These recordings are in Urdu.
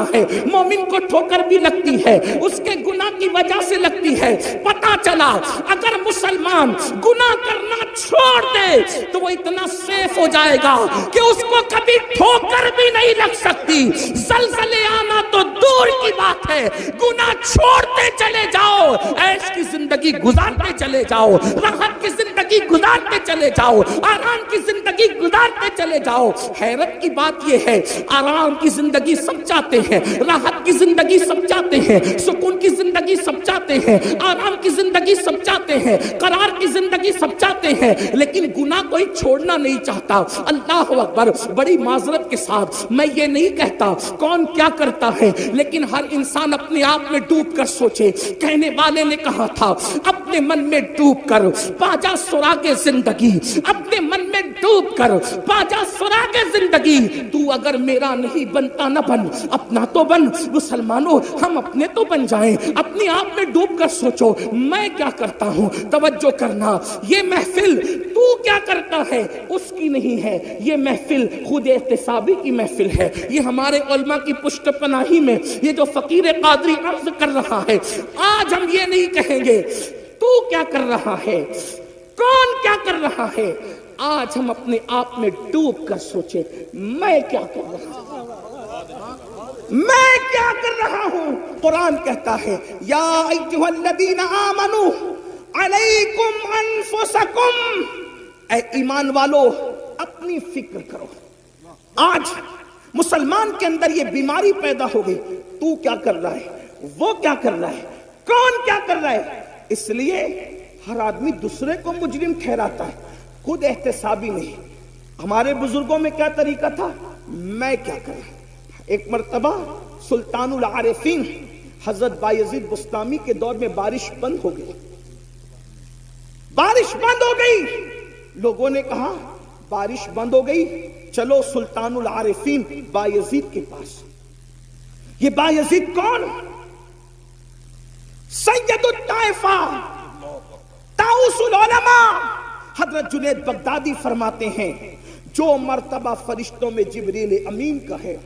مانتا ہے مومن کو ٹھوکر بھی لگتی ہے، اس کے گناہ کی وجہ سے لگتی ہے۔ پتا چلا اگر مسلمان گناہ کرنا چھوڑ دے تو وہ اتنا سیف ہو جائے گا کہ اس کو کبھی ٹھوکر بھی نہیں لگ سکتی۔ زلزلے آنا تو دور کی بات ہے، گناہ چھوڑتے چلے جاؤ، عیش کی زندگی گزارتے چلے جاؤ، راحت کی زندگی گزارتے چلے جاؤ، آرام کی زندگی گزارتے چلے جاؤ۔ حیرت کی بات یہ ہے آرام کی زندگی سب چاہتے ہیں، راحت کی زندگی سب چاہتے ہیں، سکون کی زندگی سب چاہتے ہیں، آرام کی زندگی سب چاہتے ہیں، قرار کی زندگی سب چاہتے ہیں، لیکن گناہ کوئی چھوڑنا نہیں چاہتا۔ اللہ اکبر، بڑی معذرت کے ساتھ میں یہ نہیں کہتا کون کیا کرتا ہے، لیکن ہر انسان اپنے آپ میں ڈوب کر سوچے۔ کہنے والے نے کہا تھا اپنے من میں ڈوب کر پاجا سراغ زندگی، اپنے من میں ڈوب کر پاجا سراغ زندگی، تو اگر میرا نہیں بنتا نہ بن، اپنا تو بن۔ مسلمانوں ہم اپنے تو بن جائیں، اپنے آپ میں ڈوب کر سوچو میں کیا کرتا ہوں۔ توجہ کرنا، یہ محفل تو کیا کرتا ہے اس کی نہیں ہے، یہ محفل خود احتسابی کی محفل ہے۔ یہ ہمارے علماء کی پشت پناہی میں یہ جو فقیر قادری عرض کر رہا ہے، آج ہم یہ نہیں کہیں گے تو کیا کر رہا ہے، کون کیا کر رہا ہے، آج ہم اپنے آپ میں ڈوب کر سوچے میں کیا کر رہا ہوں، میں کیا کر رہا ہوں۔ قرآن کہتا ہے یا ایھا الذین آمنوا علیکم انفسکم، اے ایمان والو اپنی فکر کرو۔ آج مسلمان کے اندر یہ بیماری پیدا ہو گئی، تو کیا کر رہا ہے، وہ کیا کر رہا ہے، کون کیا کر رہا ہے۔ اس لیے ہر آدمی دوسرے کو مجرم ٹھہراتا ہے، خود احتسابی نہیں۔ ہمارے بزرگوں میں کیا طریقہ تھا، میں کیا کروں۔ ایک مرتبہ سلطان العارفین حضرت بایزید بسطامی کے دور میں بارش بند ہو گئی، بارش بند ہو گئی۔ لوگوں نے کہا بارش بند ہو گئی، چلو سلطان العارفین بایزید کے پاس۔ یہ بایزید کون، سید الطائفہ، طاؤس العلماء۔ حضرت جنید بغدادی فرماتے ہیں جو مرتبہ فرشتوں میں جبریل امین کا ہے،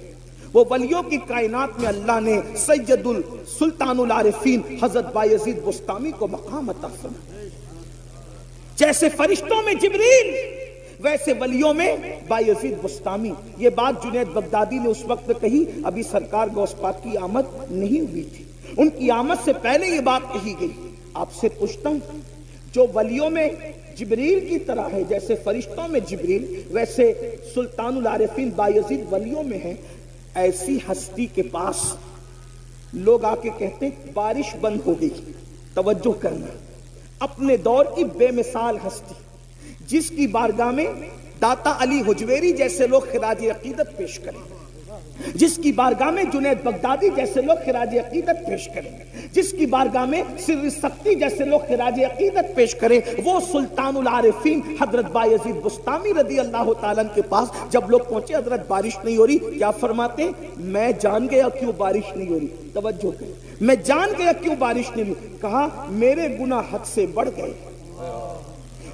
وہ ولیوں کی کائنات میں اللہ نے سید السلطان العارفین حضرت بایزید بسطامی کو مقام عطا فرمایا۔ جیسے فرشتوں میں جبریل ویسے ولیوں میں بایزید بسطامی۔ یہ بات جنید بغدادی نے اس وقت کہی، ابھی سرکار غوث پاک کی آمد نہیں ہوئی تھی، ان کی آمد سے پہلے یہ بات کہی گئی۔ آپ سے پوچھتا ہوں، جو ولیوں میں جبریل کی طرح ہے، جیسے فرشتوں میں جبریل ویسے سلطان العارفین بایزید ولیوں میں ہیں، ایسی ہستی کے پاس لوگ آ کے کہتے بارش بند ہو گئی۔ توجہ کرنا، اپنے دور کی بے مثال ہستی جس کی بارگاہ میں داتا علی حجویری جیسے لوگ خراج عقیدت پیش کریں، جس کی بارگاہ میں جنید بغدادی جیسے لوگ خراج عقیدت پیش کریں، جس کی بارگاہ میں سر سختی جیسے لوگ خراج عقیدت پیش کریں، وہ سلطان العارفین حضرت بایزید بسطامی رضی اللہ تعالیٰ کے پاس جب لوگ پہنچے، حضرت بارش نہیں ہو رہی، کیا فرماتے ہیں، میں جان گیا کیوں بارش نہیں ہو رہی۔ توجہ کریں، میں جان گیا کیوں بارش نہیں ہو رہی۔ کہا میرے گناہ حد سے بڑھ گئے،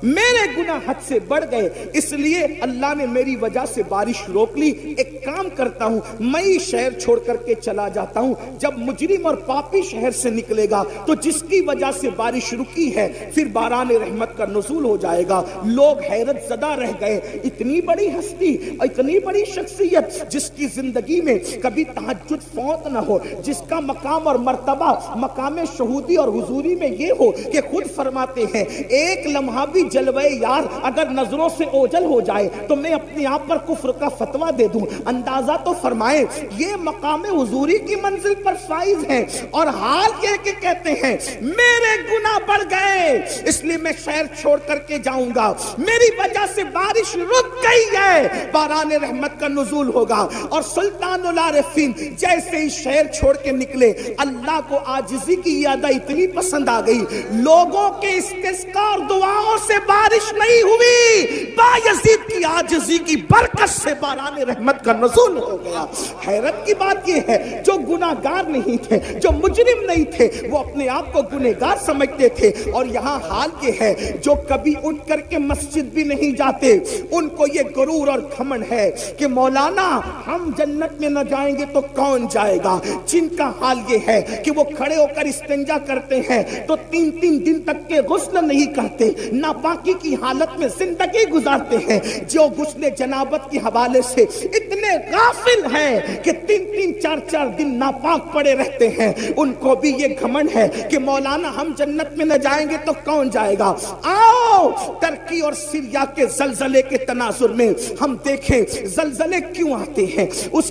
میرے گناہ حد سے بڑھ گئے، اس لیے اللہ نے میری وجہ سے بارش روک لی۔ ایک کام کرتا ہوں، میں ہی شہر چھوڑ کر کے چلا جاتا ہوں، جب مجرم اور پاپی شہر سے نکلے گا تو جس کی وجہ سے بارش رکی ہے پھر باران رحمت کا نزول ہو جائے گا۔ لوگ حیرت زدہ رہ گئے، اتنی بڑی ہستی، اتنی بڑی شخصیت جس کی زندگی میں کبھی تہجد فوت نہ ہو، جس کا مقام اور مرتبہ مقام شہودی اور حضوری میں یہ ہو کہ خود فرماتے ہیں ایک لمحہ بھی جلوے یار اگر نظروں سے اوجل ہو جائے تو میں اپنے آپ پر کفر کا فتویٰ دے دوں۔ اندازہ تو فرمائے یہ مقام حضوری کی منزل پر فائز ہیں، اور حال یہ کہ کہتے ہیں میرے گناہ بڑھ گئے اس لیے میں شہر چھوڑ کر کے جاؤں گا، میری وجہ سے بارش رک گئی ہے، باران رحمت کا نزول ہوگا۔ اور سلطان العارفین جیسے ہی شہر چھوڑ کے نکلے، اللہ کو عاجزی کی یادہ اتنی پسند آ گئی، لوگوں کے استسقاء اور دعاؤں سے بارش نہیں ہوئی، بایزید کی عاجزی کی برکت سے باران رحمت کا نزول ہو گیا۔ حیرت کی بات یہ ہے جو گناہگار نہیں تھے، جو مجرم نہیں تھے، وہ اپنے آپ کو گنہگار سمجھتے تھے، اور یہاں حال یہ ہے جو کبھی اٹھ کر کے مسجد بھی نہیں جاتے، ان کو یہ غرور اور گھمنڈ ہے کہ مولانا ہم جنت میں نہ جائیں گے تو کون جائے گا۔ جن کا حال یہ ہے کہ وہ کھڑے ہو کر استنجا کرتے ہیں تو 3 دن تک کے غسل نہیں کرتے، ناپاکی کی حالت میں زندگی گزارتے ہیں، جو غسل جنابت کے حوالے سے اتنے غافل ہیں کہ 3-4 دن ناپاک پڑے رہتے ہیں، ان کو بھی یہ گھمنڈ ہے کہ مولانا ہم جنت میں نہ جائیں گے تو کون جائے گا۔ آؤ ترکی اور سیریا کے زلزلے کے تناظر میں ہم دیکھیں زلزلے کیوں آتے ہیں، اس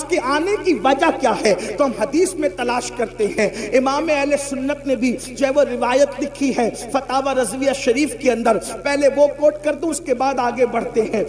کے آنے کی وجہ کیا ہے، تو ہم حدیث میں تلاش کرتے ہیں۔ امام اہل سنت نے بھی جو وہ روایت لکھی ہے فتاوی رضویہ شریف کے اندر، پہلے وہ کوٹ کر دوں اس کے بعد آگے بڑھتے ہیں۔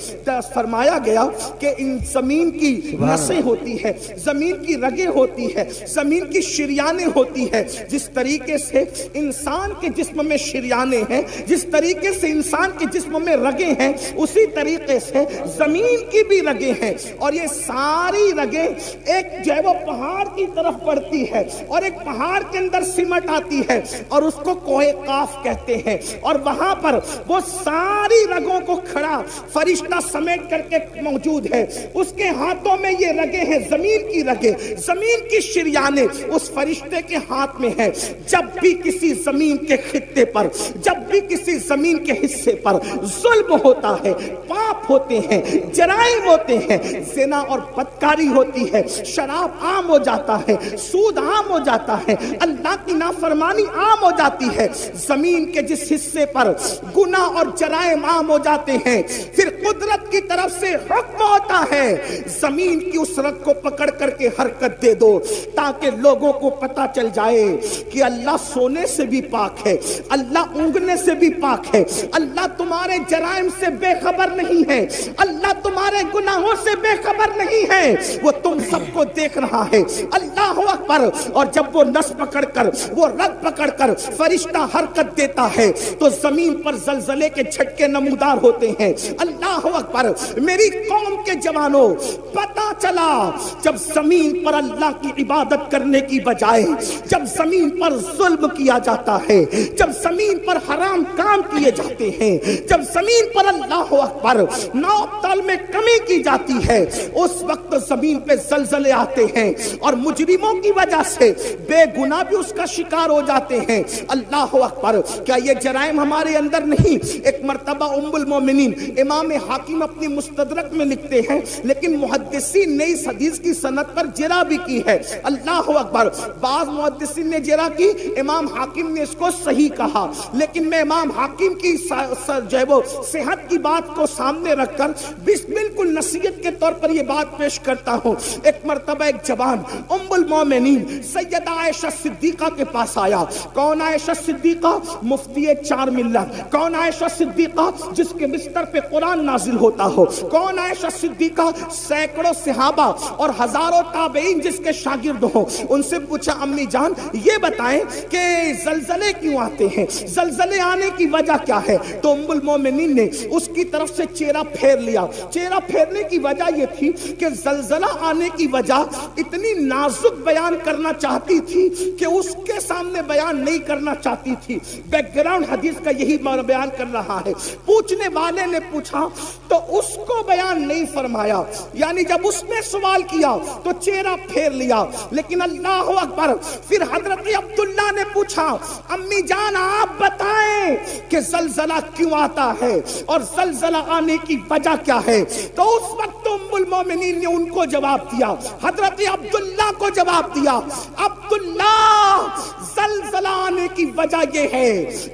فرمایا گیا کہ ان زمین کی نسیں ہوتی ہے، زمین کی رگیں ہوتی ہے، زمین کی شریانیں ہوتی ہے، جس طریقے سے انسان کے جسم میں شریانیں ہیں، جس طریقے سے انسان کے جسم میں رگیں ہیں، اسی طریقے سے زمین کی بھی رگیں ہیں، اور یہ ساری رگیں ایک جو ہے وہ پہاڑ کی طرف بڑھتی ہے اور ایک پہاڑ کے اندر سمٹ آتی ہے، اور اس کو کوہ قاف کہتے ہیں، اور وہاں پر وہ ساری رگوں کو کھڑا فرشتہ سمیٹ کر کے موجود ہے، اس کے ہاتھوں میں یہ رگیں ہیں، زمین کی رگیں، زمین کی شریانیں اس فرشتے کے ہاتھ میں ہے۔ جب بھی کسی زمین کے خطے پر، جب بھی کسی زمین کے حصے پر ظلم ہوتا ہے، پاپ ہوتے ہیں، جرائم ہوتے ہیں، زنا اور بدکاری ہوتی ہے، شراب عام ہو جاتا ہے، سود عام ہو جاتا ہے، اللہ کی نافرمانی عام ہو جاتی ہے، زمین کے جس حصے پر گناہ اور جرائم عام ہو جاتے ہیں، پھر قدرت کی طرف سے حکم ہوتا ہے زمین کی اس رگ کو پکڑ کر کے حرکت دے دو، تاکہ لوگوں کو پتا چل جائے کہ اللہ سونے سے بھی پاک ہے، اللہ اونگنے سے بھی پاک ہے، اللہ تمہارے جرائم سے بے خبر نہیں ہے، اللہ تمہارے گناہوں سے بے خبر نہیں ہے، وہ تم سب کو دیکھ رہا ہے۔ اللہ اکبر۔ اور جب وہ نس پکڑ کر، وہ رگ پکڑ کر فرشتہ حرکت دیتا ہے تو زمین پر زلزلے کے جھٹکے نمودار ہوتے ہیں۔ اللہ اکبر۔ میری قوم کے جوانوں، پتا چلا جب زمین پر اللہ کی عبادت کرنے کی بجائے جب زمین پر ظلم کیا جاتا ہے، جب زمین پر حرام کام کیے جاتے ہیں، جب زمین پر اللہ اکبر نوب تال میں کمی کی جاتی ہے، اس وقت زمین پہ زلزلے آتے ہیں اور مجرموں کی وجہ سے بے گناہ بھی اس کا شکار ہو جاتے ہیں۔ اللہ اکبر۔ کیا یہ جرائم ہمارے اندر نہیں؟ ایک مرتبہ ام المومنین امام حاکم اپنی مستدرک میں لکھتے ہیں، لیکن محدثین نے اس حدیث کی سند پر جرح بھی کی ہے۔ اللہ اکبر۔ بعض محدثین نے جرح کی، امام حاکم نے اس کو صحیح کہا، لیکن میں امام حاکم کی جو ہے وہ صحت کی بات کو سامنے رکھ کر بالکل نصیحت کے طور پر یہ بات پیش کرتا ہوں۔ ایک مرتبہ ایک جوان ام المومنین سیدہ عائشہ صدیقہ کے پاس آیا۔ کون عائشہ صدیقہ؟ مفتی 4 ملت۔ کون عائشہ صدیقہ؟ جس کے بستر پہ قرآن نازل ہوتا ہو۔ کون عائشہ صدیقہ؟ سینکڑوں صحابہ اور ہزاروں تابعین جس کے شاگرد ہوں۔ ان سے پوچھا امی جان یہ بتائیں کہ زلزلے کیوں آتے ہیں، زلزلے آنے کی وجہ کیا ہے؟ تو ام المومنین نے اس کی طرف سے چہرہ پھیر لیا۔ چہرہ پھیرنے کی وجہ یہ تھی کہ زلزلہ آنے کی وجہ اتنی نازک بیان کرنا چاہتی تھی کہ اس کے سامنے بیان نہیں کرنا چاہتی تھی۔ بیک گراؤنڈ حدیث کا یہی بیان کر رہا ہے۔ پوچھنے والے نے پوچھا تو اس کو بیان نہیں فرمایا، یعنی جب اس نے سوال کیا تو چہرہ پھیر لیا۔ لیکن اللہ اکبر، پھر حضرت عبداللہ نے پوچھا امی جان آپ بتائیں کہ زلزلہ کیوں آتا ہے اور زلزلہ آنے کی وجہ کیا ہے؟ تو اس وقت ام المومنین نے ان کو جواب دیا، حضرت عبداللہ کو جواب دیا، عبداللہ زلزلہ آنے کی وجہ یہ ہے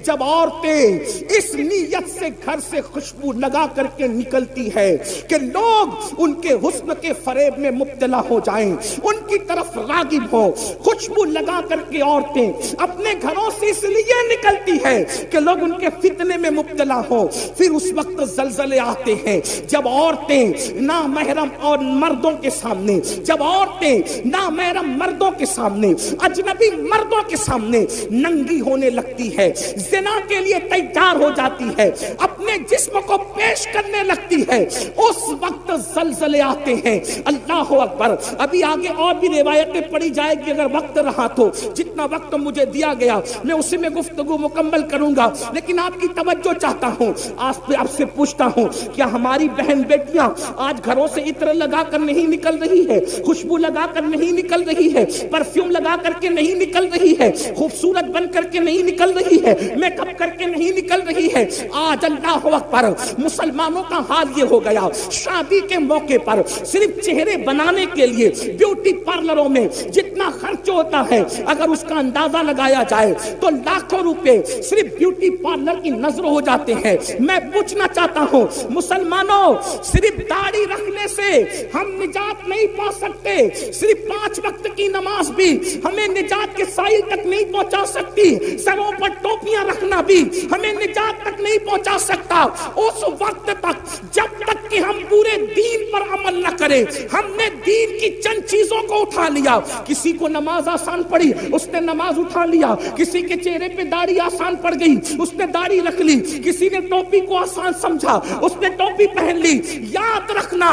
جب عورتیں اس نیت سے گھر سے خوشبو لگا کر کے نکلتی ہے کہ لوگ ان کے حسن کے فریب میں مبتلا ہو جائیں، ان کی طرف راغب ہو. خوشبو لگا کر کے عورتیں اپنے گھروں سے اس لیے نکلتی ہے کہ لوگ ان کے فتنے میں مبتلا ہو. پھر اس وقت زلزلے آتے ہیں جب عورتیں نامحرم اور مردوں کے سامنے، جب عورتیں نامحرم مردوں کے سامنے، اجنبی مردوں کے سامنے ننگی ہونے لگتی ہے، زنا کے لیے تیار ہو جاتی ہے، اپنے جسم کو پیش کرنے لگتی ہے. اس وقت زلزلے آتے ہیں. اللہ اکبر. ابھی آگے اور بھی روایتیں پڑھی جائے گی، اگر وقت رہا تو جتنا وقت مجھے دیا گیا میں اسی میں گفتگو مکمل کروں گا، لیکن آپ کی توجہ چاہتا ہوں. آپ سے پوچھتا ہوں، کیا ہماری بہن بیٹیاں آج گھروں سے عطر لگا کر نہیں نکل رہی ہے، خوشبو لگا کر نہیں نکل رہی ہے، پرفیوم لگا کر کے نہیں نکل رہی ہے، خوبصورت بن کر کے نہیں نکل رہی ہے، میک اپ کر کے نہیں نکل رہی ہے؟ آج اللہ اکبر مسلمانوں کا حال یہ ہو گیا، شادی کے موقع پر صرف چہرے بنانے کے لیے بیوٹی پارلروں میں جتنا خرچ ہوتا ہے اگر اس کا اندازہ لگایا جائے تو لاکھوں روپے صرف بیوٹی پارلر کی نظر ہو جاتے ہیں. میں پوچھنا چاہتا ہوں مسلمانوں، صرف داڑھی رکھنے سے ہم نجات نہیں پا سکتے، صرف 5 وقت کی نماز بھی ہمیں نجات کے سائل تک نہیں پہنچا سکتی، سروں پر ٹوپیاں رکھنا بھی ہمیں نجات تک نہیں پہنچا سکتا. اس وقت تک جب تک کہ ہم پورے دین پر عمل نہ کریں. ہم نے دین کی چند چیزوں کو اٹھا لیا، کسی کو نماز آسان پڑی اس نے نماز اٹھا لیا، کسی کے چہرے پہ داڑھی آسان پڑ گئی اس نے داڑھی رکھ لی، کسی نے ٹوپی کو آسان سمجھا اس نے ٹوپی پہن لی. یاد رکھنا،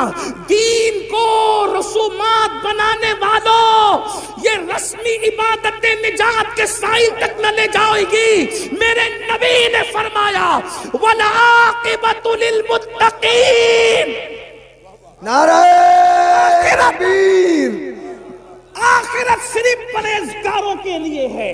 دین کو رسومات بنانے والوں، یہ رسمی عبادتیں نجات کے سائل تک نہ لے جائے گی. میرے نبی نے فرمایا والعاقبۃ للمتقین. نعرہ تکبیر. آخرت صرف پرہیزگاروں کے لیے ہے،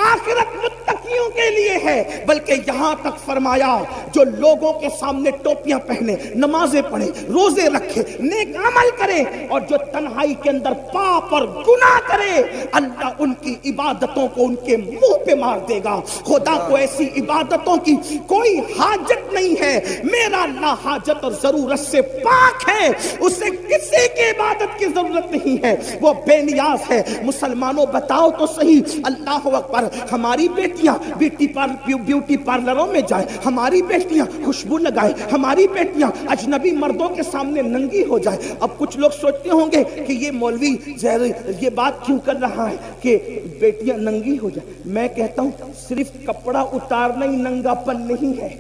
آخرت متقیوں کے لیے ہے. بلکہ یہاں تک فرمایا جو لوگوں کے سامنے ٹوپیاں پہنے، نمازیں پڑھے، روزے رکھے، نیک عمل کرے، اور جو تنہائی کے اندر پاپ اور گناہ کرے، اللہ ان کی عبادتوں کو ان کے منہ پہ مار دے گا. خدا کو ایسی عبادتوں کی کوئی حاجت نہیں ہے. میرا اللہ حاجت اور ضرورت سے پاک ہے، اسے کسی کی عبادت کی ضرورت نہیں ہے، وہ بے نیاز ہے. مسلمانوں بتاؤ تو صحیح، اللہ اکبر، ہماری بیٹیاں بیوٹی پارلروں میں جائیں، ہماری بیٹیاں خوشبو لگائیں، ہماری بیٹیاں اجنبی مردوں کے سامنے ننگی ہو جائیں. اب کچھ لوگ سوچتے ہوں گے کہ یہ مولوی یہ بات کیوں کر رہا ہے کہ بیٹیاں ننگی ہو جائیں. میں کہتا ہوں صرف کپڑا اتارنا ہی ننگا پن نہیں ہے.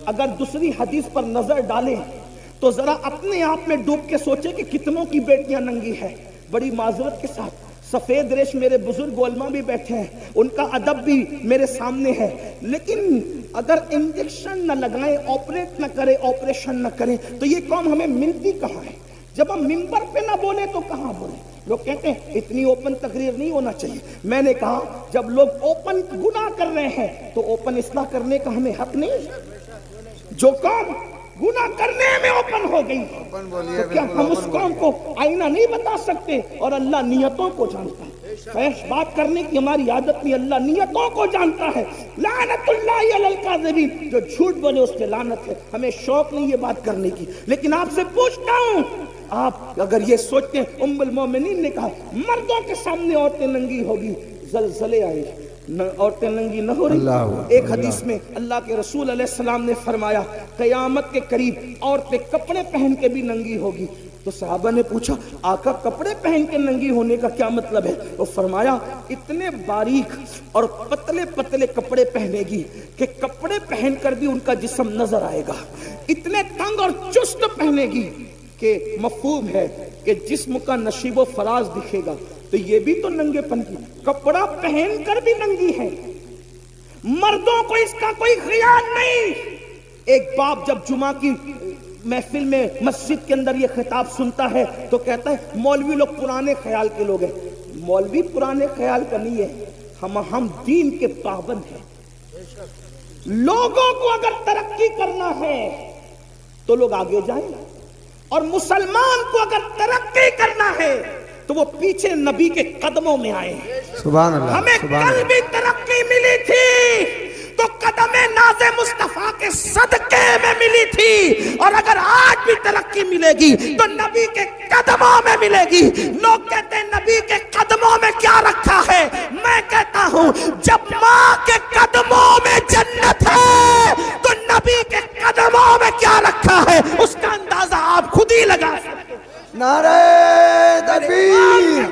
اگر دوسری حدیث پر نظر ڈالیں تو ذرا اپنے آپ میں ڈوب کے سوچیں کہ کتنوں کی بیٹیاں ننگی ہیں. بڑی معذرت کے ساتھ سفید ریش میرے بزرگ علماء بھی بیٹھے ہیں، ان کا ادب بھی میرے سامنے ہے، لیکن اگر انجیکشن نہ لگائیں، آپریٹ نہ کریں، آپریشن نہ کریں تو یہ قوم ہمیں ملتی کہاں ہے؟ جب ہم منبر پہ نہ بولیں تو کہاں بولیں؟ لوگ کہتے ہیں اتنی اوپن تقریر نہیں ہونا چاہیے. میں نے کہا جب لوگ اوپن گناہ کر رہے ہیں تو اوپن اصلاح کرنے کا ہمیں حق نہیں؟ جو قوم گناہ کرنے میں اوپن ہو گئی تو کیا ہم اس قوم کو آئینہ نہیں بتا سکتے؟ اور اللہ نیتوں کو جانتا ہے. فحش بات کرنے کی ہماری عادت نہیں، اللہ نیتوں کو جانتا ہے. لعنت اللہ علی الکاذبین، جو جھوٹ بولے اس پہ لعنت ہے. ہمیں شوق نہیں یہ بات کرنے کی، لیکن آپ سے پوچھتا ہوں، آپ اگر یہ سوچتے ہیں ام المومنین نے کہا مردوں کے سامنے عورتیں ننگی ہوگی، زلزلے آئے، عورتیں ننگی نہ ہو رہی. ایک حدیث میں اللہ کے رسول علیہ السلام نے فرمایا قیامت کے قریب عورتیں کپڑے پہن کے بھی ننگی ہوگی. تو صحابہ نے پوچھا آقا کپڑے پہن کے ننگی ہونے کا کیا مطلب ہے؟ وہ فرمایا اتنے باریک اور پتلے پتلے کپڑے پہنے گی کہ کپڑے پہن کر بھی ان کا جسم نظر آئے گا، اتنے تنگ اور چست پہنے گی کہ مفہوم ہے کہ جسم کا نشیب و فراز دکھے گا. تو یہ بھی تو ننگے پن کی، کپڑا پہن کر بھی ننگی ہے. مردوں کو اس کا کوئی خیال نہیں. ایک باپ جب جمعہ کی محفل میں مسجد کے اندر یہ خطاب سنتا ہے تو کہتا ہے مولوی لوگ پرانے خیال کے لوگ ہیں. مولوی پرانے خیال کا نہیں ہے، ہم دین کے پابند ہیں. لوگوں کو اگر ترقی کرنا ہے تو لوگ آگے جائیں، اور مسلمان کو اگر ترقی کرنا ہے تو وہ پیچھے نبی کے قدموں میں آئے. سبحان اللہ. ہمیں کل بھی ترقی ملی تھی تو قدم ناز مصطفیٰ کے صدقے میں ملی تھی، اور اگر آج بھی ترقی ملے گی تو نبی کے قدموں میں ملے گی. لوگ کہتے ہیں نبی نبی کے قدموں میں کیا رکھا ہے؟ میں کہتا ہوں جب ماں کے قدموں میں جنت ہے تو نبی کے قدموں میں کیا رکھا ہے اس کا اندازہ آپ خود ہی لگا سکتے ہیں۔ نعرہ تکبیر،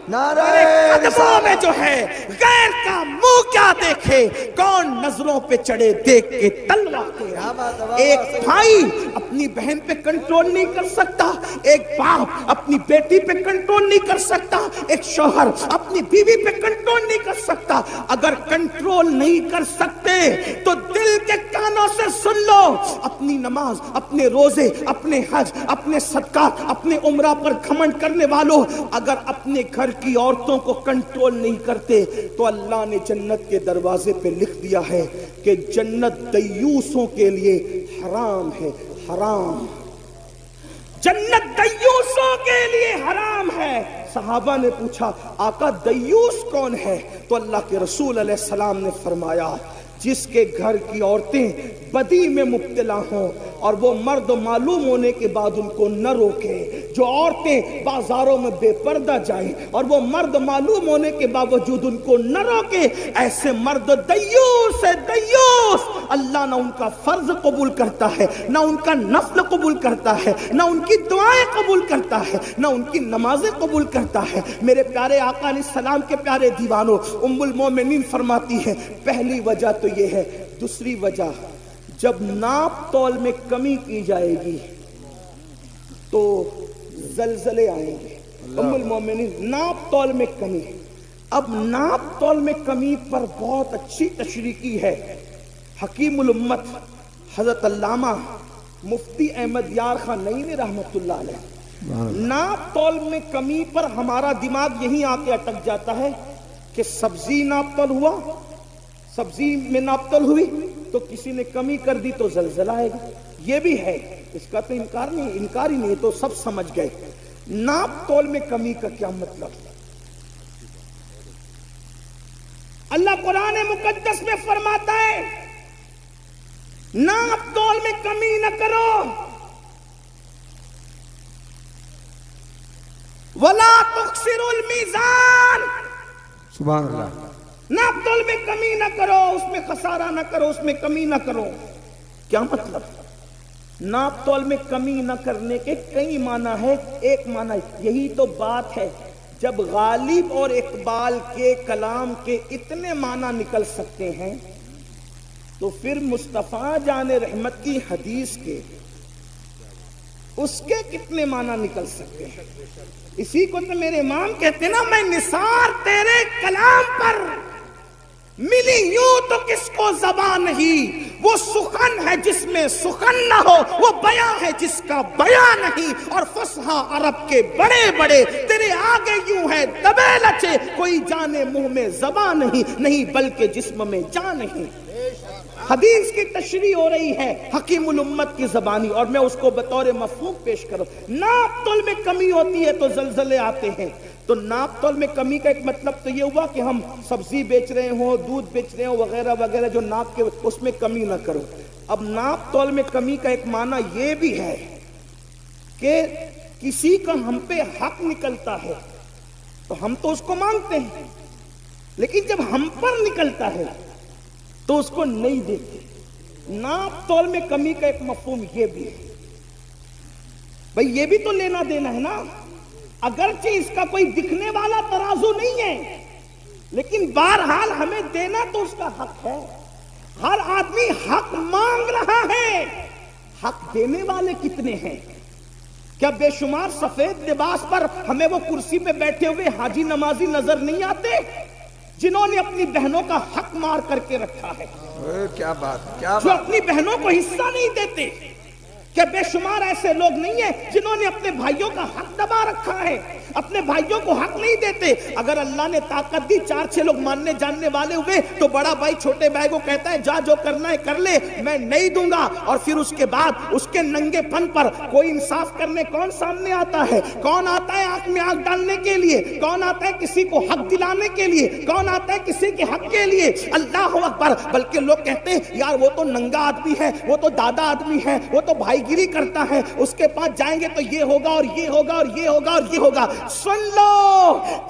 نعرہ قدموں میں جو ہے غیر کا منہ کیا دیکھے، کون نظروں پہ چڑھے دیکھ کے تلوار تیرا۔ ایک بھائی اپنی بہن پہ کنٹرول نہیں کر سکتا، ایک باپ اپنی بیٹی پہ کنٹرول نہیں کر سکتا، ایک شوہر اپنی بیوی پہ کنٹرول نہیں کر سکتا۔ اگر کنٹرول نہیں کر سکتے تو دل کے کانوں سے سن لو، اپنی نماز، اپنے روزے، اپنے حج، اپنے صدقات، اپنے عمرہ پر گھمنڈ کرنے والوں، اگر اپنے گھر کی عورتوں کو کنٹرول نہیں کرتے تو اللہ نے جنت کے دروازے پہ لکھ دیا ہے کہ جنت دیوسوں کے لیے حرام ہے، حرام۔ جنت دیوسوں کے لیے حرام ہے۔ صحابہ نے پوچھا آقا دیوس کون ہے؟ تو اللہ کے رسول علیہ السلام نے فرمایا جس کے گھر کی عورتیں بدی میں مبتلا ہوں اور وہ مرد معلوم ہونے کے بعد ان کو نہ روکے، جو عورتیں بازاروں میں بے پردہ جائیں اور وہ مرد معلوم ہونے کے باوجود ان کو نہ روکے، ایسے مرد دیوس ہے، دیوس۔ اللہ نہ ان کا فرض قبول کرتا ہے، نہ ان کا نفل قبول کرتا ہے، نہ ان کی دعائیں قبول کرتا ہے، نہ ان کی نمازیں قبول کرتا ہے۔ میرے پیارے آقا علیہ السلام کے پیارے دیوانوں، ام المومنین فرماتی ہے پہلی وجہ تو یہ ہے۔ دوسری وجہ، جب ناپ تول میں کمی کی جائے گی تو زلزلے آئیں گے۔ ام المومنین ناپ تول میں کمی۔ اب ناپ تول میں کمی پر بہت اچھی تشریح کی ہے حکیم الامت حضرت علامہ مفتی احمد یار خان نعیمی رحمت اللہ علیہ۔ ناپ تول میں کمی پر ہمارا دماغ یہیں آ کے اٹک جاتا ہے کہ سبزی ناپ تول ہوا، سبزی میں ناپ تول ہوئی تو کسی نے کمی کر دی تو زلزلہ آئے گا۔ یہ بھی ہے، اس کا تو انکار ہی نہیں، تو سب سمجھ گئے۔ ناپ تول میں کمی کا کیا مطلب؟ اللہ قرآن مقدس میں فرماتا ہے ناپ تول میں کمی نہ کرو، وَلَا تُخْسِرُوا الْمِيزَانَ۔ سبحان اللہ۔ ناپ تول میں کمی نہ کرو، اس میں خسارہ نہ کرو، اس میں کمی نہ کرو۔ کیا مطلب؟ ناپ تول میں کمی نہ کرنے کے کئی معنی ہے، ایک معنی یہی تو بات ہے، جب غالب اور اقبال کے کلام کے اتنے معنی نکل سکتے ہیں تو پھر مصطفیٰ جان رحمت کی حدیث کے اس کے کتنے معنی نکل سکتے ہیں۔ اسی کو تو میرے امام کہتے ہیں نا، میں نثار تیرے کلام پر ملی یوں تو کس کو زبان نہیں، وہ سخن ہے جس میں سخن نہ ہو، وہ بیان ہے جس کا بیان نہیں، اور فصحا عرب کے بڑے بڑے تیرے آگے یوں ہے دبے لچے، کوئی جانے منہ میں زبان نہیں بلکہ جسم میں جان نہیں۔ حدیث کی تشریح ہو رہی ہے حکیم الامت کی زبانی، اور میں اس کو بطور مفہوم پیش کروں۔ ناپ تول میں کمی ہوتی ہے تو زلزلے آتے ہیں، تو ناپ تول میں کمی کا ایک مطلب تو یہ ہوا کہ ہم سبزی بیچ رہے ہوں، دودھ بیچ رہے ہوں وغیرہ وغیرہ، جو ناپ کے اس میں کمی نہ کرو۔ اب ناپ تول میں کمی کا ایک معنی یہ بھی ہے کہ کسی کا ہم پہ حق نکلتا ہے تو ہم تو اس کو مانگتے ہیں، لیکن جب ہم پر نکلتا ہے تو اس کو نہیں دیتے۔ ناپ تول میں کمی کا ایک مفہوم یہ بھی ہے، بھئی یہ بھی تو لینا دینا ہے نا، اگرچہ اس کا کوئی دکھنے والا ترازو نہیں ہے، لیکن بہرحال ہمیں دینا تو اس کا حق ہے۔ ہر آدمی حق مانگ رہا ہے، حق دینے والے کتنے ہیں؟ کیا بے شمار سفید لباس پر ہمیں وہ کرسی پہ بیٹھے ہوئے حاجی نمازی نظر نہیں آتے جنہوں نے اپنی بہنوں کا حق مار کر کے رکھا ہے؟ کیا بات، کیا جو بات۔ اپنی بہنوں کو حصہ نہیں دیتے۔ کہ بے شمار ایسے لوگ نہیں ہیں جنہوں نے اپنے بھائیوں کا حق دبا رکھا ہے، اپنے بھائیوں کو حق نہیں دیتے۔ اگر اللہ نے طاقت دی، 4-6 لوگ ماننے جاننے والے ہوئے تو بڑا بھائی چھوٹے بھائی کو کہتا ہے جا جو کرنا ہے کر لے، میں نہیں دوں گا، اور پھر اس کے بعد اس کے ننگے پن پر کوئی انصاف کرنے کون سامنے آتا ہے؟ کون آتا ہے آنکھ میں آنکھ ڈالنے کے لیے؟ کون آتا ہے کسی کو حق دلانے کے لیے؟ کون آتا ہے کسی کے حق کے لیے؟ اللہ اکبر۔ بلکہ لوگ کہتے ہیں یار وہ تو ننگا آدمی ہے، وہ تو دادا آدمی ہے، وہ تو بھائی گیری کرتا ہے، اس کے پاس جائیں گے تو یہ ہوگا اور یہ ہوگا اور یہ ہوگا اور یہ ہوگا۔ سن لو،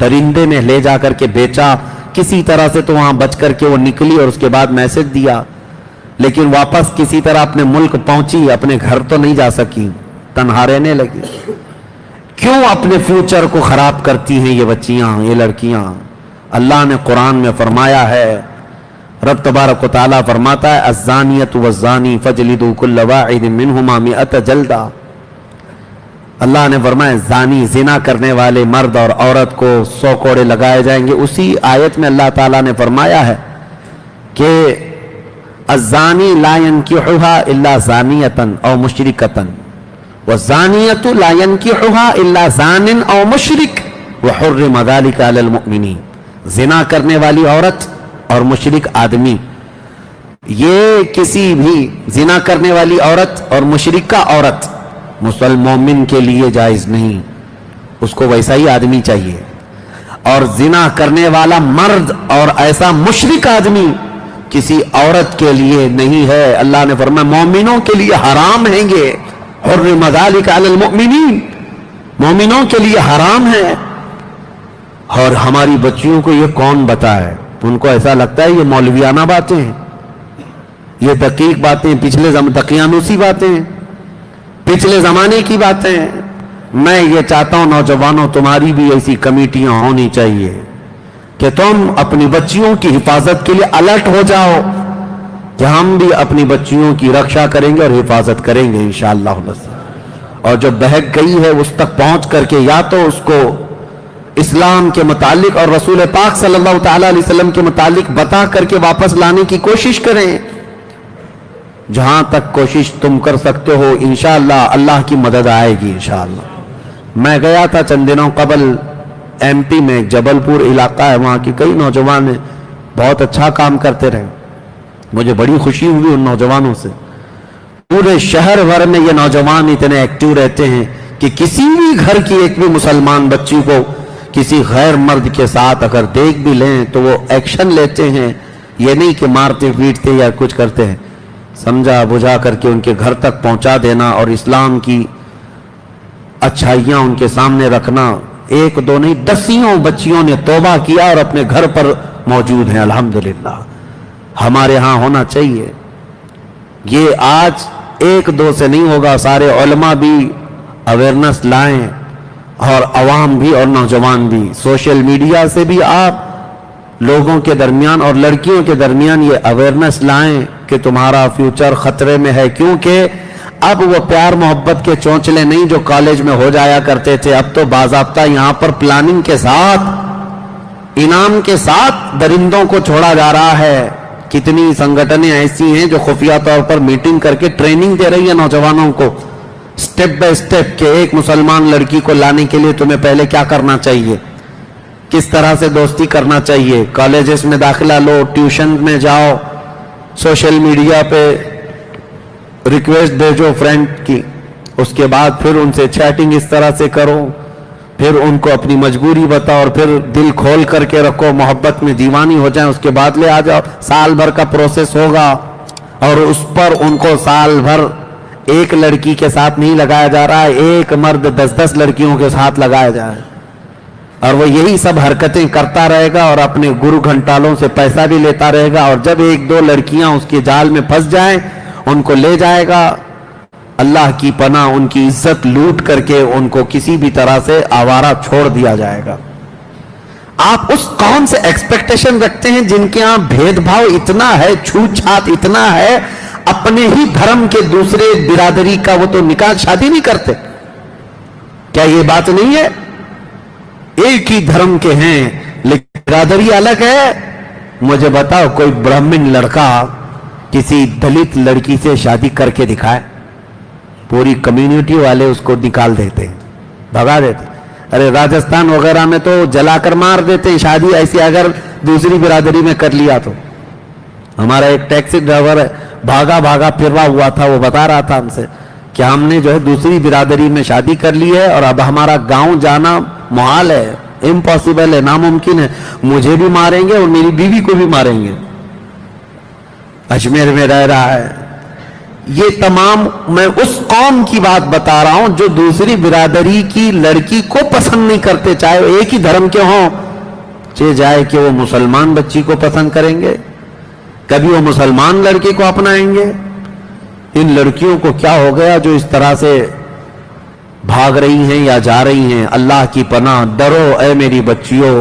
درندے نے لے جا کر کے بیچا, کسی طرح سے تو وہاں بچ کر کے وہ نکلی اور اس کے بعد میسج دیا, لیکن واپس کسی طرح اپنے ملک پہنچی, اپنے گھر تو نہیں جا سکی, تنہا رہنے لگی. کیوں اپنے فیوچر کو خراب کرتی ہیں یہ بچیاں, یہ لڑکیاں؟ اللہ نے قرآن میں فرمایا ہے, رب تبارک و تعالیٰ فرماتا ہے الزانیۃ والزانی فجلدوا کل واحد منہما 100 جلدہ. اللہ نے فرمایا زانی, زنا کرنے والے مرد اور عورت کو 100 کوڑے لگائے جائیں گے. اسی آیت میں اللہ تعالیٰ نے فرمایا ہے کہ الزانی لا ينکحها الا زانیۃ او مشرکۃ والزانیۃ لا ينکحها الا زان او مشرک وحرم ذلک علی المؤمنین. زنا کرنے والی عورت اور مشرک آدمی, یہ کسی بھی زنا کرنے والی عورت اور مشرکہ عورت مسلمان کے لیے جائز نہیں, اس کو ویسا ہی آدمی چاہیے. اور زنا کرنے والا مرد اور ایسا مشرک آدمی کسی عورت کے لیے نہیں ہے. اللہ نے فرمایا مومنوں کے لیے حرام ہیں گے, حرم ذلک علی المؤمنین, مومنوں کے لیے حرام ہے. اور ہماری بچیوں کو یہ کون بتائے؟ ان کو ایسا لگتا ہے یہ مولویانہ باتیں ہیں, یہ دقیق باتیں, دقیانوسی باتیں, پچھلے زمانے کی باتیں. میں یہ چاہتا ہوں نوجوانوں, تمہاری بھی ایسی کمیٹیاں ہونی چاہیے کہ تم اپنی بچیوں کی حفاظت کے لیے الرٹ ہو جاؤ کہ ہم بھی اپنی بچیوں کی رکشا کریں گے اور حفاظت کریں گے انشاءاللہ. اور جو بہک گئی ہے اس تک پہنچ کر کے یا تو اس کو اسلام کے متعلق اور رسول پاک صلی اللہ تعالی علیہ وسلم کے متعلق بتا کر کے واپس لانے کی کوشش کریں. جہاں تک کوشش تم کر سکتے ہو انشاءاللہ اللہ کی مدد آئے گی انشاءاللہ. میں گیا تھا چند دنوں قبل ایم پی میں, جبل پور علاقہ ہے, وہاں کی کئی نوجوان ہیں, بہت اچھا کام کرتے رہے. مجھے بڑی خوشی ہوئی ان نوجوانوں سے. پورے شہر بھر میں یہ نوجوان اتنے ایکٹیو رہتے ہیں کہ کسی بھی گھر کی ایک بھی مسلمان بچی کو کسی غیر مرد کے ساتھ اگر دیکھ بھی لیں تو وہ ایکشن لیتے ہیں. یہ نہیں کہ مارتے پیٹتے یا کچھ کرتے ہیں, سمجھا بجھا کر کے ان کے گھر تک پہنچا دینا اور اسلام کی اچھائیاں ان کے سامنے رکھنا. ایک دو نہیں, دسیوں بچیوں نے توبہ کیا اور اپنے گھر پر موجود ہیں الحمدللہ. ہمارے ہاں ہونا چاہیے. یہ آج ایک دو سے نہیں ہوگا, سارے علماء بھی اویئرنس لائیں اور عوام بھی اور نوجوان بھی. سوشل میڈیا سے بھی آپ لوگوں کے درمیان اور لڑکیوں کے درمیان یہ اویئرنس لائیں کہ تمہارا فیوچر خطرے میں ہے. کیونکہ اب وہ پیار محبت کے چونچلے نہیں جو کالج میں ہو جایا کرتے تھے, اب تو باضابطہ یہاں پر پلاننگ کے ساتھ, انعام کے ساتھ درندوں کو چھوڑا جا رہا ہے. کتنی سنگٹنیں ایسی ہیں جو خفیہ طور پر میٹنگ کر کے ٹریننگ دے رہی ہے نوجوانوں کو سٹیپ بائی سٹیپ کہ ایک مسلمان لڑکی کو لانے کے لیے تمہیں پہلے کیا کرنا چاہیے, کس طرح سے دوستی کرنا چاہیے, کالجز میں داخلہ لو, ٹیوشن میں جاؤ, سوشل میڈیا پہ ریکویسٹ بھیجو فرینڈ کی, اس کے بعد پھر ان سے چیٹنگ اس طرح سے کرو, پھر ان کو اپنی مجبوری بتاؤ اور پھر دل کھول کر کے رکھو, محبت میں دیوانی ہو جائیں, اس کے بعد لے آ جاؤ. سال بھر کا پروسیس ہوگا اور اس پر ان کو سال بھر ایک لڑکی کے ساتھ نہیں لگایا جا رہا ہے, ایک مرد 10-10 لڑکیوں کے ساتھ لگایا جا رہا ہے. اور وہ یہی سب حرکتیں کرتا رہے گا اور اپنے گرو گھنٹالوں سے پیسہ بھی لیتا رہے گا. اور جب ایک دو لڑکیاں اس کے جال میں پھنس جائیں ان کو لے جائے گا. اللہ کی پناہ, ان کی عزت لوٹ کر کے ان کو کسی بھی طرح سے آوارہ چھوڑ دیا جائے گا. آپ اس قوم سے ایکسپیکٹیشن رکھتے ہیں جن کے ہاں بھید بھاؤ اتنا ہے, چھوت چھات اتنا ہے, اپنے ہی دھرم کے دوسرے برادری کا وہ تو نکاح شادی نہیں کرتے. کیا یہ بات نہیں ہے؟ ایک ہی دھرم کے ہیں لیکن برادری الگ ہے. مجھے بتاؤ کوئی برہمن لڑکا کسی دلت لڑکی سے شادی کر کے دکھائے, پوری کمیونٹی والے اس کو نکال دیتے ہیں, بھگا دیتے ہیں. ارے راجستھان وغیرہ میں تو جلا کر مار دیتے ہیں شادی ایسی اگر دوسری برادری میں کر لیا تو. ہمارا ایک ٹیکسی ڈرائیور ہے, بھاگا بھاگا پھروا ہوا تھا, وہ بتا رہا تھا ہم سے کہ ہم نے جو ہے دوسری برادری میں شادی کر لی ہے اور اب ہمارا گاؤں جانا محال ہے, امپاسبل ہے, ناممکن ہے. مجھے بھی ماریں گے اور میری بیوی کو بھی ماریں گے. اجمیر میں رہ رہا ہے, یہ تمام میں اس قوم کی بات بتا رہا ہوں جو دوسری برادری کی لڑکی کو پسند نہیں کرتے، چاہے وہ ایک ہی دھرم کے ہوں، چاہے جائے کہ وہ مسلمان بچی کو پسند کریں گے، کبھی وہ مسلمان لڑکے کو اپنائیں گے۔ ان لڑکیوں کو کیا ہو گیا جو اس طرح سے بھاگ رہی ہیں یا جا رہی ہیں؟ اللہ کی پناہ، ڈرو اے میری بچیوں،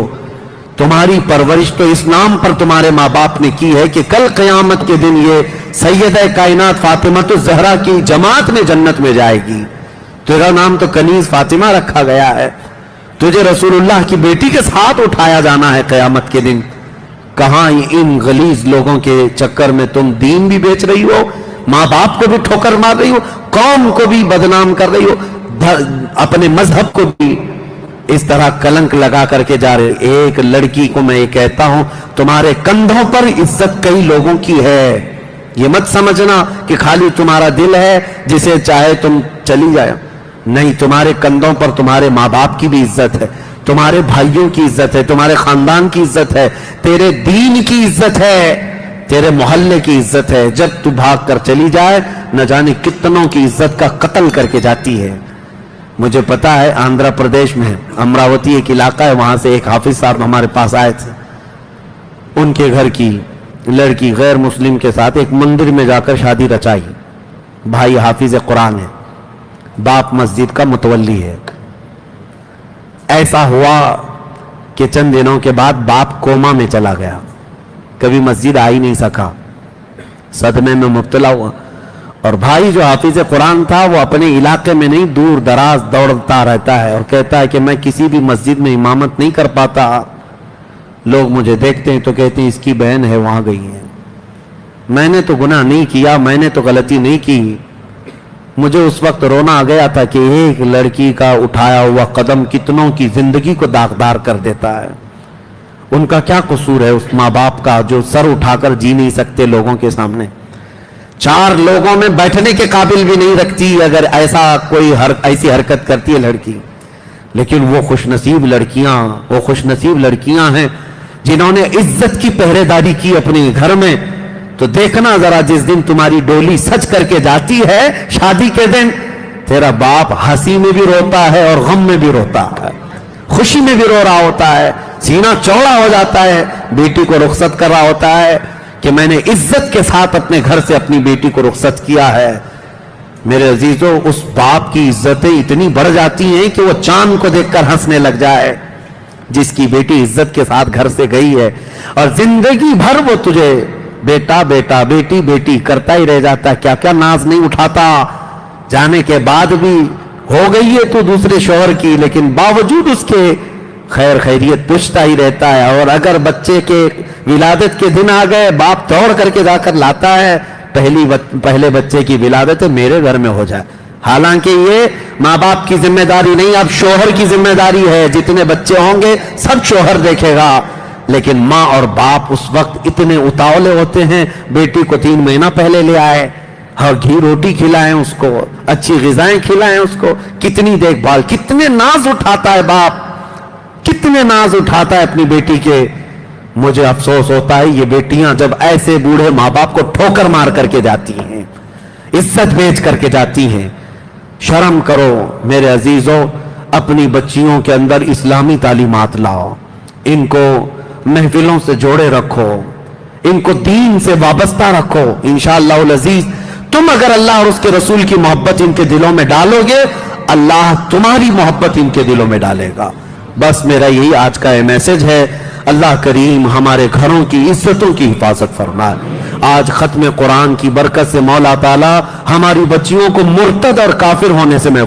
تمہاری پرورش تو اس نام پر تمہارے ماں باپ نے کی ہے کہ کل قیامت کے دن یہ سیدہ کائنات فاطمہ الزہرا کی جماعت میں جنت میں جائے گی۔ تیرا نام تو کنیز فاطمہ رکھا گیا ہے، تجھے رسول اللہ کی بیٹی کے ساتھ اٹھایا جانا ہے قیامت کے دن۔ کہاں ان غلیظ لوگوں کے چکر میں تم دین بھی بیچ رہی ہو، ماں باپ کو بھی ٹھوکر مار رہی ہو، قوم کو بھی بدنام کر رہی ہو، اپنے مذہب کو بھی اس طرح کلنک لگا کر کے جا رہے۔ ایک لڑکی کو میں یہ کہتا ہوں، تمہارے کندھوں پر عزت کئی لوگوں کی ہے، یہ مت سمجھنا کہ خالی تمہارا دل ہے جسے چاہے تم چلی جائے، نہیں، تمہارے کندھوں پر تمہارے ماں باپ کی بھی عزت ہے، تمہارے بھائیوں کی عزت ہے، تمہارے خاندان کی عزت ہے، تیرے دین کی عزت ہے، تیرے محلے کی عزت ہے۔ جب تو بھاگ کر چلی جائے نہ جانے کتنوں کی عزت کا قتل کر کے جاتی ہے۔ مجھے پتا ہے آندھرا پردیش میں امراوتی ایک علاقہ ہے، وہاں سے ایک حافظ صاحب ہمارے پاس آئے تھے، ان کے گھر کی لڑکی غیر مسلم کے ساتھ ایک مندر میں جا کر شادی رچائی۔ بھائی حافظ قرآن ہے، باپ مسجد کا متولی ہے۔ ایسا ہوا کہ چند دنوں کے بعد باپ کوما میں چلا گیا، کبھی مسجد آ ہی نہیں سکا، صدمے میں مبتلا ہوا۔ اور بھائی جو حافظ قرآن تھا وہ اپنے علاقے میں نہیں، دور دراز دوڑتا رہتا ہے اور کہتا ہے کہ میں کسی بھی مسجد میں امامت نہیں کر پاتا، لوگ مجھے دیکھتے ہیں تو کہتے ہیں اس کی بہن ہے وہاں گئی ہے۔ میں نے تو گناہ نہیں کیا، میں نے تو غلطی نہیں کی۔ مجھے اس وقت رونا آ گیا تھا کہ ایک لڑکی کا اٹھایا ہوا قدم کتنوں کی زندگی کو داغدار کر دیتا ہے۔ ان کا کیا قصور ہے اس ماں باپ کا جو سر اٹھا کر جی نہیں سکتے لوگوں کے سامنے، چار لوگوں میں بیٹھنے کے قابل بھی نہیں رکھتی اگر ایسا کوئی ایسی حرکت کرتی ہے لڑکی۔ لیکن وہ خوش نصیب لڑکیاں ہیں جنہوں نے عزت کی پہرے داری کی اپنے گھر میں۔ تو دیکھنا ذرا جس دن تمہاری ڈولی سج کر کے جاتی ہے شادی کے دن، تیرا باپ ہنسی میں بھی روتا ہے اور غم میں بھی روتا ہے، خوشی میں بھی رو رہا ہوتا ہے، سینہ چوڑا ہو جاتا ہے، بیٹی کو رخصت کر رہا ہوتا ہے کہ میں نے عزت کے ساتھ اپنے گھر سے اپنی بیٹی کو رخصت کیا ہے۔ میرے عزیزوں، اس باپ کی عزتیں اتنی بڑھ جاتی ہیں کہ وہ چاند کو دیکھ کر ہنسنے لگ جائے جس کی بیٹی عزت کے ساتھ گھر سے گئی ہے، اور زندگی بھر وہ تجھے بیٹا بیٹا بیٹی بیٹی کرتا ہی رہ جاتا ہے، کیا کیا ناز نہیں اٹھاتا۔ جانے کے بعد بھی ہو گئی ہے تو دوسرے شوہر کی، لیکن باوجود اس کے خیر خیریت پوچھتا ہی رہتا ہے، اور اگر بچے کے ولادت کے دن آ گئے باپ دوڑ کر کے جا کر لاتا ہے، پہلے بچے کی ولادت میرے گھر میں ہو جائے۔ حالانکہ یہ ماں باپ کی ذمہ داری نہیں، اب شوہر کی ذمہ داری ہے، جتنے بچے ہوں گے سب شوہر دیکھے گا۔ لیکن ماں اور باپ اس وقت اتنے اتاولے ہوتے ہیں، بیٹی کو 3 مہینہ پہلے لے آئے اور گھی روٹی کھلائیں اس کو، اچھی غذائیں کھلائیں اس کو، کتنی دیکھ بھال، کتنے ناز اٹھاتا ہے باپ، کتنے ناز اٹھاتا ہے اپنی بیٹی کے۔ مجھے افسوس ہوتا ہے یہ بیٹیاں جب ایسے بوڑھے ماں باپ کو ٹھوکر مار کر کے جاتی ہیں، عزت بیچ کر کے جاتی ہیں۔ شرم کرو میرے عزیزوں، اپنی بچیوں کے اندر اسلامی تعلیمات لاؤ، ان کو محفلوں سے جوڑے رکھو، ان کو دین سے وابستہ رکھو۔ انشاءاللہ العزیز تم اگر اللہ اور اس کے رسول کی محبت ان کے دلوں میں ڈالو گے، اللہ تمہاری محبت ان کے دلوں میں ڈالے گا۔ بس میرا یہی آج کا میسج ہے۔ اللہ کریم ہمارے گھروں کی عزتوں کی حفاظت فرمائے۔ آج ختم قرآن کی برکت سے مولا تعالی ہماری بچیوں کو مرتد اور کافر ہونے سے محفوظ